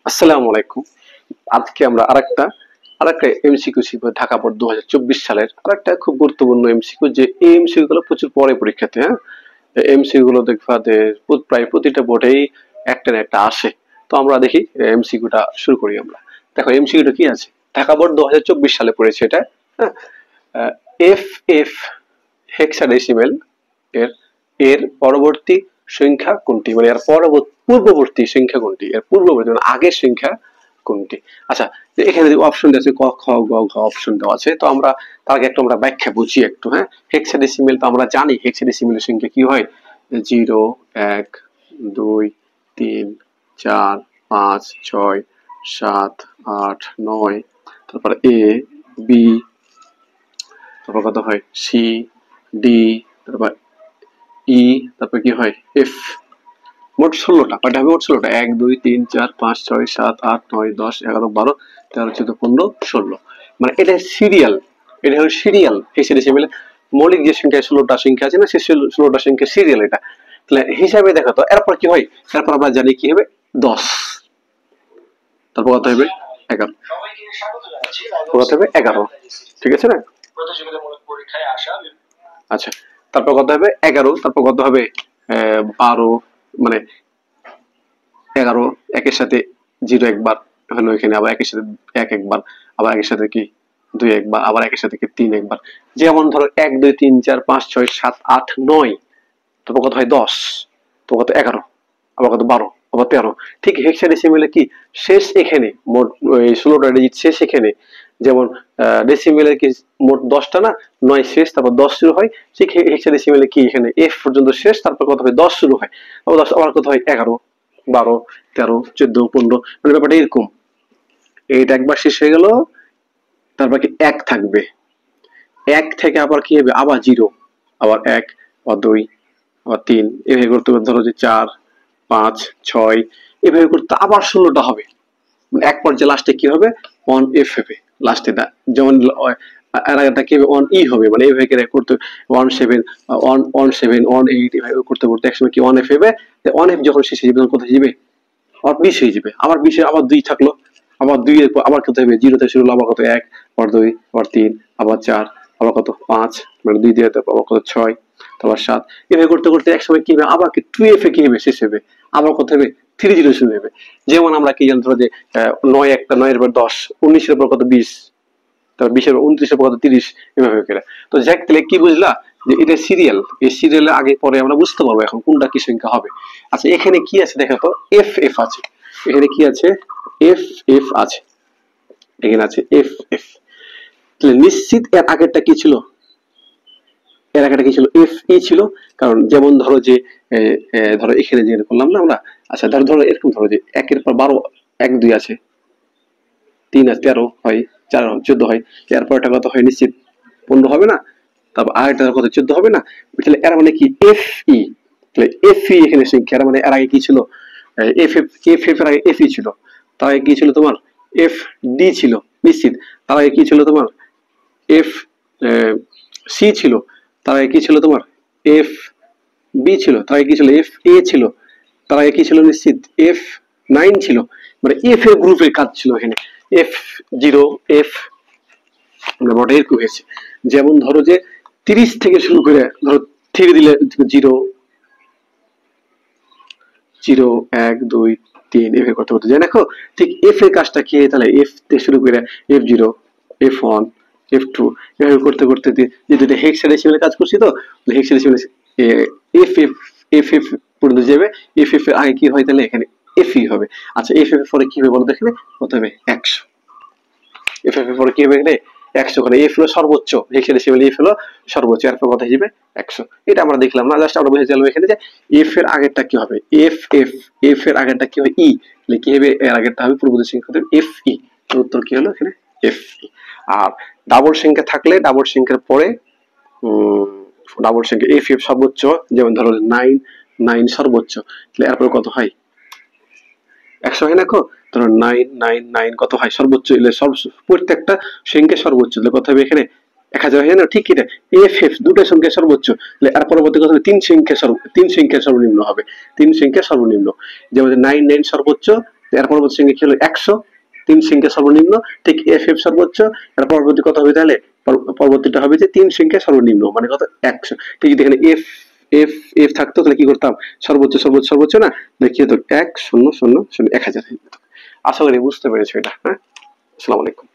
আসসালামু আলাইকুম। আজকে আমরা আরেকটা এমসিকিউ শিখবো। ঢাকা বোর্ড 2024 সালের আরেকটা খুব গুরুত্বপূর্ণ এমসিকিউ, যে এই এমসিকিউ গুলো প্রচুর পরে পরীক্ষাতে। হ্যাঁ, এমসিকিউ গুলো দেখবা যে প্রায় প্রতিটা বোর্ডেই একটা না একটা আসে। তো আমরা দেখি এমসিকিউটা শুরু করি আমরা। দেখো এমসিকিউটা কি আছে। ঢাকা বোর্ড 2024 সালে পড়েছে এটা। হ্যাঁ, এফ এফ হেক্সাডেসিমেল এর এর পরবর্তী সংখ্যা কোনটি, মানে এর পূর্ববর্তী সংখ্যা কোনটি, এর পূর্ববর্তী মানে আগের সংখ্যা কোনটি। আচ্ছা, এখানে অপশন দেওয়া আছে, ক খ গ ঘ অপশন দেওয়া আছে। তো আমরা তার আগে একটু আমরা ব্যাখ্যা বুঝি একটু। হ্যাঁ, হেক্সাডেসিমেল তো আমরা জানি হেক্সাডেসিমেলের সংখ্যা কি হয়, 0 1 2 3 4 5 6 7 8 9, তারপর এ বি, তারপর কত হয় সি ডি, তারপর ই, তারপর কি হয় এফ। মোট 16টা, কয়টা হবে মোট 16টা, 1 2 3 4 5 6 7 8 9 10 11 12 13 14 15 16। মানে এটা সিরিয়াল, এটা হলো সিরিয়াল হেক্সাডেসিমেলে মৌলিক যে সংখ্যা 16টা সংখ্যা আছে না, সেই 16টা সংখ্যা সিরিয়াল এটা। তাহলে হিসাবে দেখো তো, এরপর কি হয়, এরপর আমরা জানি কি হবে 10, তারপর কত হবে 11, কত হবে 11, ঠিক আছে না। আচ্ছা, তারপর কত হবে 11, তারপর কত হবে 12, মানে 11 একের সাথে 0 একবার হলো এখানে, আবার একের সাথে 1 একবার, আবার একের সাথে কি 2 একবার, আবার একের সাথে কি 3 একবার। যেমন ধরো 1 2 3 4 5 6 7 8 9, তারপর কত হয় 10, তো কত 11, আবার কত 12, আবার 13। ঠিক হেক্সাডেসিমেলে কি শেষ এখানে মোট 16টা ডিজিট শেষ এখানে। যেমন ডেসিমেলে কি মোট 10টা না, 9 শেষ, তারপর 10 শুরু হয়। ঠিক হেক্সাডেসিমেলে কি এখানে এফ পর্যন্ত শেষ, তারপর কত হয় 10 শুরু হয়, আবার 10, আবার কত হয় 11 12 13 14 15। মানে ব্যাপারটা এরকম, এইটা একবার শেষ হয়ে গেল, তারপর কি 1 থাকবে, 1 থেকে আবার কি হবে আবার 0, আবার 1, আবার 2, আবার 3, এভাবে করতে করতে ধরো যে 4 5 6, এভাবে করতে আবার 16টা হবে। এক পর্যায়ে লাস্টে কি হবে 1f হবে লাস্টে। যেমন এর আগেটা কি হবে 1e হবে, মানে এভাবে করতে 17 17 18 এভাবে করতে করতে একসময় কি 1f হবে। 1f যখন শেষ হয়ে যাবে তখন কোথায় যাবে, আবার 20 হয়ে যাবে, আবার 20 আবার 2 থাকলো, আবার 2 এর পর আবার কত হবে 0 থেকে শুরু হলো, আবার কত 1, আবার 2, আবার 3, আবার 4, আবার কত 5, মানে 2 দিয়ে আবার কত 6, তারপর 7, এভাবে করতে করতে একসময় কি হবে আবার কি 2f এ কি হবে শেষ হবে, আবার কত হবে 30 শুরু হবে। যেমন আমরা কি জানতে পারি যে 9 একটা 9 এর পর 10, 19 এর পর কত 20, তারপর 20 এর পর 29 এর পর কত 30, এভাবে করে। তো যাক, তাহলে কি বুঝলা যে এটা সিরিয়াল, এই সিরিয়ালের আগে পরে আমরা বুঝতে পারবো এখন কোনটা কি সংখ্যা হবে। আচ্ছা, এখানে কি আছে দেখো তো, এফ এফ আছে, এখানে কি আছে এফ এফ আছে, এখানে আছে এফ এফ। তাহলে নিশ্চিত এর আগেরটা কি ছিল, এর আগেটা কি ছিল এফ ই ছিল। কারণ যেমন ধরো যে ধরো এখানে যে করলাম না আমরা। আচ্ছা, ধরো এরকম ধরো যে 1 এর পর 12 1 2 আছে, 3 আছে 13 হয়, 4 14 হয়, এরপরটা কত হয় নিশ্চিত 15 হবে না, তারপর আরেকটা কত 14 হবে না। তাহলে এর মানে কি এফ ই, তাহলে এফ ই এখানে সংখ্যা, মানে এর আগে কি ছিল এফ এফ, এফ এফ এর আগে এফ ই ছিল, তার আগে কি ছিল তোমার এফ ডি ছিল নিশ্চিত, তার আগে কি ছিল তোমার এফ সি ছিল, তার আগে কি ছিল তোমার এফ বি ছিল, তার আগে কি ছিল এফ এ ছিল, তার আগে কি ছিল নিশ্চিত এফ 9 ছিল। মানে এফ এর গ্রুপের কাজ ছিল এখানে, এফ 0 এফ ব্যাপারটা এরকম হয়েছে। যেমন ধরো যে 30 থেকে শুরু করে ধরো 3 দিলে 0 0 1 2 3 এভাবে করতে করতে যায়। দেখো ঠিক এফ এর কাজটা কি, তাহলে এফ থেকে শুরু করে F0 F1 F2 এভাবে করতে করতে যেহেতু হেক্সাডেসিমেলে কাজ করছি, তো হেক্সাডেসিমেলে এফ এফ এফ এফ পর্যন্ত যাবে। এফ এফ এর আগে কি হয় তাহলে এখানে এফ ই হবে। আচ্ছা, এফ এফ এর পরে কি হবে বলো দেখলে, কত হবে 100, এফ এফ এর পরে কি হবে এখানে 100 করে, এফ হলো সর্বোচ্চ, হেক্সাডেসিমেলে এফ হলো সর্বোচ্চ, এরপর কথা হিসেবে 100। এটা আমরা দেখলাম না, জাস্ট আমরা বুঝে গেলাম এখানে যে এফ এর আগেরটা কি হবে এফ এফ, এফ এর আগেরটা কি হবে ই, তাহলে কি হবে এর আগেরটা হবে পূর্ববর্তী সংখ্যা হবে এফ ই। উত্তর কি হলো এখানে এফ ই। আর ডাবল সংখ্যা থাকলে ডাবল সংখ্যার পরে ডাবল সংখ্যা এফ এফ সর্বোচ্চ, যেমন ধরো 9 9 সর্বোচ্চ, তাহলে এরপর কত হয় 100 হয় না, ধরো 9 9 9 কত হয় সর্বোচ্চ, এলে প্রত্যেকটা সংখ্যা সর্বোচ্চ, তাহলে কত হবে এখানে 1000 হয় না। ঠিক এটা এফ এফ দুটো সংখ্যা সর্বোচ্চ, তাহলে এর পরবর্তী কত হবে 3 সংখ্যা সর্বনিম্ন হবে, 3 সংখ্যা সর্বনিম্ন। যেমন 9 9 সর্বোচ্চ, এর পরবর্তী সংখ্যা কি হলো 100, 3 সংখ্যা সর্বনিম্ন, ঠিক এফ সর্বোচ্চ, এর পরবর্তী কত হবে তাহলে, পরবর্তীটা হবে যে 3 সংখ্যা সর্বনিম্ন মানে কত 100। ঠিক যদি এখানে এফ এফ এফ থাকতো তাহলে কি করতাম, সর্বোচ্চ সর্বোচ্চ সর্বোচ্চ না, দেখি হতো 1 0 0 0 1000। আশা করি বুঝতে পেরেছো এটা। হ্যাঁ, আসসালামু আলাইকুম।